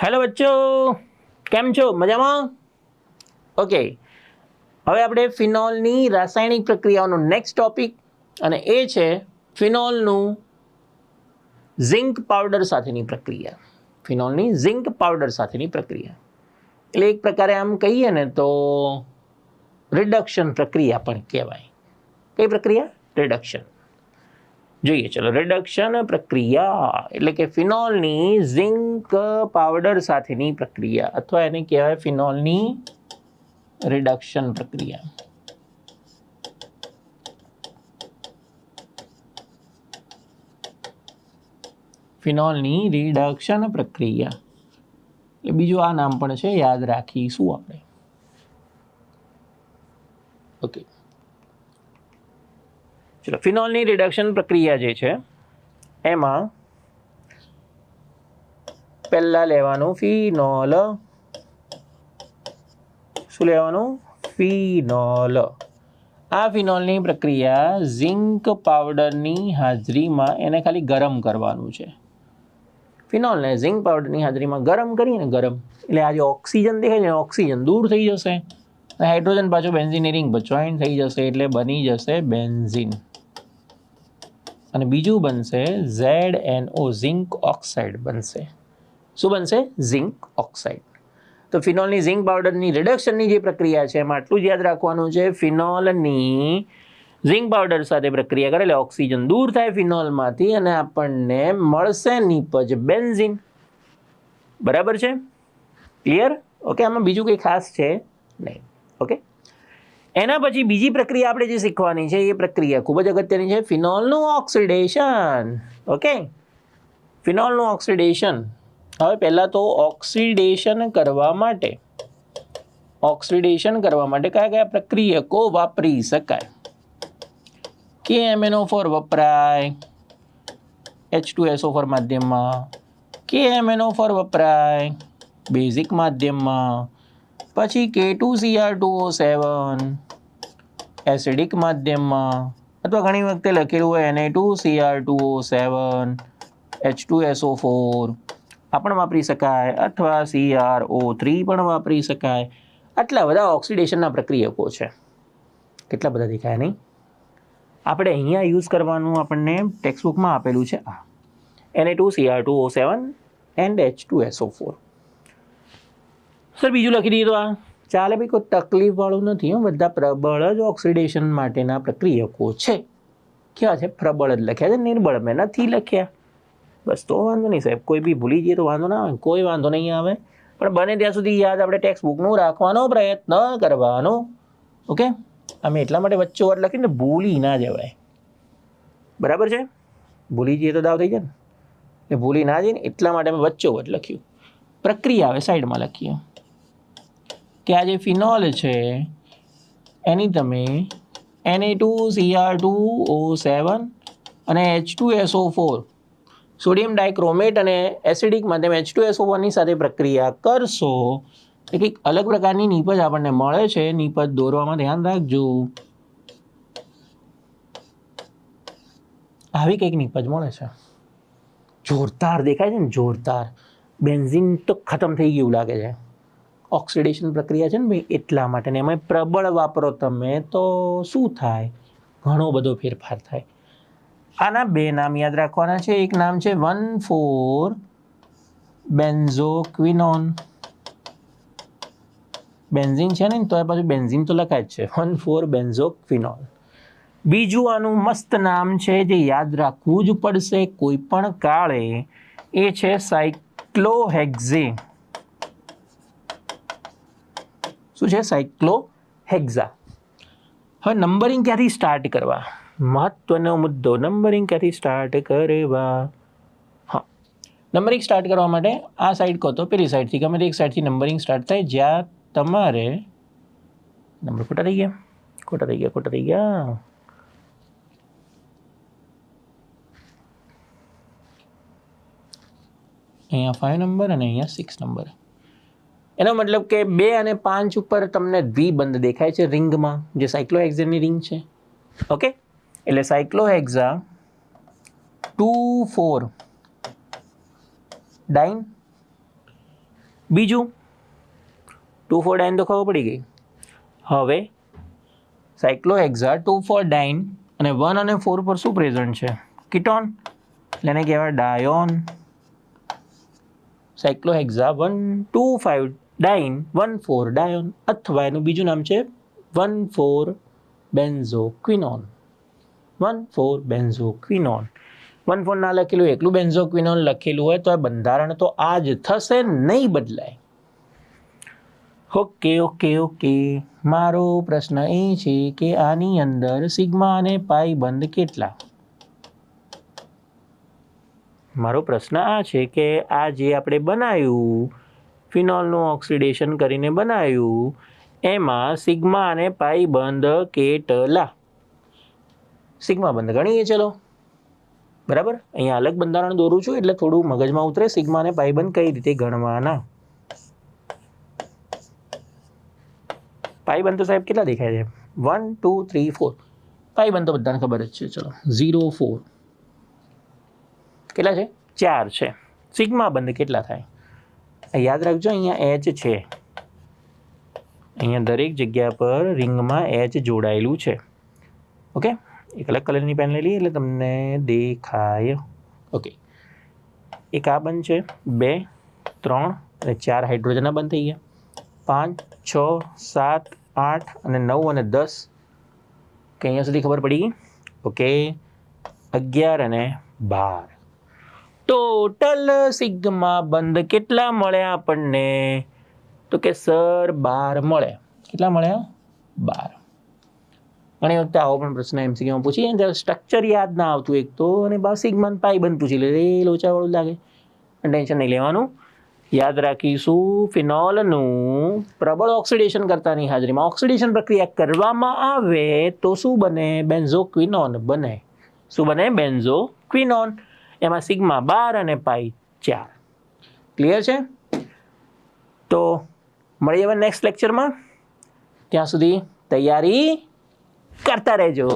Hello બચ્ચો, કેમ છો? મજામાં? ઓકે, હવે આપણે ફિનોલની રાસાયણિક પ્રક્રિયાઓનો નેક્સ્ટ ટોપિક અને એ છે ફિનોલનું ઝિંક પાવડર સાથેની પ્રક્રિયા. ફિનોલની ઝિંક પાવડર સાથેની પ્રક્રિયા એટલે એક પ્રકારે આમ કહીએ ને તો રિડક્શન પ્રક્રિયા પણ કહેવાય. કઈ પ્રક્રિયા? રિડક્શન. જોઈએ ચલો, રિડક્શન પ્રક્રિયા એટલે કે ફિનોલની ઝિંક પાવડર સાથેની પ્રક્રિયા અથવા એને કહેવાય ફિનોલની રિડક્શન પ્રક્રિયા. ફિનોલની રિડક્શન પ્રક્રિયા એટલે બીજું આ નામ પણ છે, યાદ રાખીશું આપણે. ઓકે, ચલો, ફિનોલની રિડક્શન પ્રક્રિયા જે છે એમાં પહેલા લેવાનું ફિનોલ. શું લેવાનું? ફિનોલ. આ ફિનોલની પ્રક્રિયા ઝિંક પાવડરની હાજરીમાં એને ખાલી ગરમ કરવાનું છે. ફિનોલને ઝિંક પાવડરની હાજરીમાં ગરમ કરીને ગરમ એટલે આ જે ઓક્સિજન દેખાય છે ઓક્સિજન દૂર થઈ જશે, હાઇડ્રોજન પાછો બેન્ઝીનની રિંગ પર જોઈન્ટ થઈ જશે એટલે બની જશે બેન્ઝીન. અને બીજું બનશે ZNO, ઝિંક ઓક્સાઇડ બનશે. શું બનશે? Zinc oxide. તો ફિનોલની ઝિંક પાવડરની રિડક્શનની જે પ્રક્રિયા છે એમાં આટલું જ યાદ રાખવાનું છે, ફિનોલની ઝિંક પાવડર સાથે પ્રક્રિયા કરે એટલે ઓક્સિજન દૂર થાય ફિનોલમાંથી અને આપણને મળશે નીપજ બેન્ઝીન. બરાબર છે? ક્લિયર? ઓકે, આમાં બીજું કંઈ ખાસ છે નહીં. ઓકે, એના પછી બીજી પ્રક્રિયા આપણે જે શીખવાની છે એ પ્રક્રિયા ખૂબ જ અગત્યની છે, ફિનોલનું ઓક્સિડેશન. ઓકે, ફિનોલનું ઓક્સિડેશન. હવે પહેલાં તો ઓક્સિડેશન કરવા માટે કયા કયા પ્રક્રિયકો વાપરી શકાય? KMnO4 વપરાય H2SO4 માધ્યમમાં, KMnO4 વપરાય બેઝિક માધ્યમમાં, પછી K2Cr2O7 એસિડિક માધ્યમમાં, અથવા ઘણી વખતે લખેલું હોય Na2Cr2O7 H2SO4 આ પણ વાપરી શકાય, અથવા CrO3 પણ વાપરી શકાય. આટલા બધા ઓક્સિડેશનના પ્રક્રિયકો છે. કેટલા બધા દેખાય નહીં? આપણે અહીંયા યુઝ કરવાનું આપણને ટેક્સ્ટબુકમાં આપેલું છે આ Na2Cr2O7 એન્ડ H2SO4. સર બીજું લખી દઈએ તો આ ચાલે ભાઈ, કોઈ તકલીફવાળું નથી. બધા પ્રબળ જ ઓક્સિડેશન માટેના પ્રક્રિયકો છે. કેવા છે? પ્રબળ જ લખ્યા છે, નિર્બળ મેં નથી લખ્યા. બસ તો વાંધો નહીં સાહેબ, કોઈ બી ભૂલી જઈએ તો વાંધો ના આવે, કોઈ વાંધો નહીં આવે. પણ બને ત્યાં સુધી યાદ આપણે ટેક્સ્ટબુકનું રાખવાનો પ્રયત્ન કરવાનો. ઓકે, અમે એટલા માટે વચ્ચોવચ લખીને ભૂલી ના જવાય. બરાબર છે? ભૂલી જઈએ તો દાવ થઈ જાય ને, એટલે ભૂલી ના જઈએ ને એટલા માટે અમે વચ્ચોવચ લખ્યું. પ્રક્રિયા હવે સાઈડમાં લખીએ કે આ જે ફિનોલ છે એની તમે Na2Cr2O7 અને H2SO4 સોડિયમ ડાયક્રોમેટ અને એસિડિક માધ્યમ H2SO4ની સાથે પ્રક્રિયા કરશો તો કંઈક અલગ પ્રકારની નીપજ આપણને મળે છે. નીપજ દોરવામાં ધ્યાન રાખજો. આવી કંઈક નીપજ મળે છે, જોરદાર દેખાય છે ને, જોરદાર. બેન્ઝીન તો ખતમ થઈ ગયું લાગે છે. ઓક્સિડેશન પ્રક્રિયા છે ને ભાઈ, એટલા માટે. ને એમાં પ્રબળ વાપરો તમે તો શું થાય? ઘણો બધો ફેરફાર થાય. આના બે નામ યાદ રાખવાના છે. એક નામ છે 1,4-બેન્ઝોક્વિનોન. બેન્ઝીન છે ને તો એ પાછું બેન્ઝીન તો લખાય જ છે, 1,4-બેન્ઝોક્વિનોન. બીજું આનું મસ્ત નામ છે જે યાદ રાખવું જ પડશે કોઈ પણ કાળે, એ છે સાયક્લોહેક્ઝે. શું છે? સાયક્લોહેક્ઝા. હવે નંબરિંગ ક્યાંથી સ્ટાર્ટ કરવા? મહત્વનો મુદ્દો, નંબરિંગ ક્યાંથી સ્ટાર્ટ કરવા? હા, નંબરિંગ સ્ટાર્ટ કરવા માટે આ સાઈડ કહો તો પેલી સાઈડથી, ગમે તે એક સાઈડથી નંબરિંગ સ્ટાર્ટ થાય જ્યાં તમારે નંબર ખોટા થઈ ગયા. અહીંયા 5 નંબર અને અહીંયા 6 નંબર. એનો મતલબ કે 2 અને 5 ઉપર તમને દ્વિબંધ દેખાય છે રિંગમાં, જે સાયક્લોહેક્ઝેનની રિંગ છે. ઓકે, એટલે સાયક્લોહેક્ઝા 2,4 ડાઇન બીજું 2,4 ડાયન તો ખબર પડી ગઈ. હવે સાયક્લોહેક્ઝા 2,4 ડાયન અને 1 અને 4 પર શું પ્રેઝન્ટ છે? કીટોન, એટલે એને કહેવાય ડાયોન. સાયક્લોહેક્ઝા 1,2,5 ડાયન 1,4 ડાયોન, અથવા એનું બીજું નામ છે 1,4 બેન્ઝોક્વિનોન. 1,4 બેન્ઝોક્વિનોન. 1,4 ના લખેલું એકલું બેન્ઝોક્વિનોન લખેલું હોય તો આ બંધારણ તો આ જ થશે, નહીં બદલાય. ઓકે. મારો પ્રશ્ન એ છે કે આની અંદર સિગ્મા અને પાઈ બંધ કેટલા? મારો પ્રશ્ન આ છે કે આ જે આપણે બનાવ્યું ફિનોલનું ઓક્સિડેશન કરીને બનાવ્યું એમાં સિગ્મા અને પાઈ બંધ કેટલા? સિગ્મા બંધ ગણીએ ચલો. બરાબર, અહીંયા અલગ બંધારણ દોરું છું એટલે થોડું મગજમાં ઉતરે. સિગ્મા અને પાઈ બંધ કઈ રીતે ગણવાના? પાઈ બંધ તો સાહેબ કેટલા દેખાય છે? 1, 2, 3, 4. પાઈ બંધ તો બધાને ખબર જ છે. ચલો 0, 4 કેટલા છે? 4 છે. સિગ્મા બંધ કેટલા થાય? યાદ રાખજો, અહીંયા એચ છે. અહીંયા દરેક જગ્યા પર રિંગમાં એચ જોડાયેલું છે. ઓકે, એક અલગ કલરની પેન લઈ લઈએ એટલે તમને દેખાય. ઓકે, એક આ બંધ છે, 2, 3 અને 4 હાઇડ્રોજનના બંધ થઈ ગયા. 5, 6, 7, 8 અને 9 અને 10 કે અહીંયા સુધી ખબર પડી ગઈ. ઓકે, 11 અને 12. ટોટલ સિગ્મા બંધ કેટલા મળ્યા આપણને? તો કે સર 12 મળ્યા. કેટલા મળ્યા? 12. ઘણી વખતે આવો પણ પ્રશ્ન એમસીક્યુમાં પૂછીએ ને ત્યારે સ્ટ્રક્ચર યાદ ના આવતું એક તો, અને બસ સિગ્મા પાઈ બંધ પૂછી લે, એ લોચાવાળું લાગે. ટેન્શન નહીં લેવાનું. યાદ રાખીશું, ફિનોલનું પ્રબળ ઓક્સિડેશન કરતાની હાજરીમાં ઓક્સિડેશન પ્રક્રિયા કરવામાં આવે તો શું બને? બેન્ઝોક્વિનોન બને. શું બને? બેન્ઝોક્વિનોન. એમાં સિગ્મા 12 અને પાઈ 4. ક્લિયર છે? તો મળીએ હવે નેક્સ્ટ લેક્ચરમાં. ત્યાં સુધી તૈયારી કરતા રહેજો.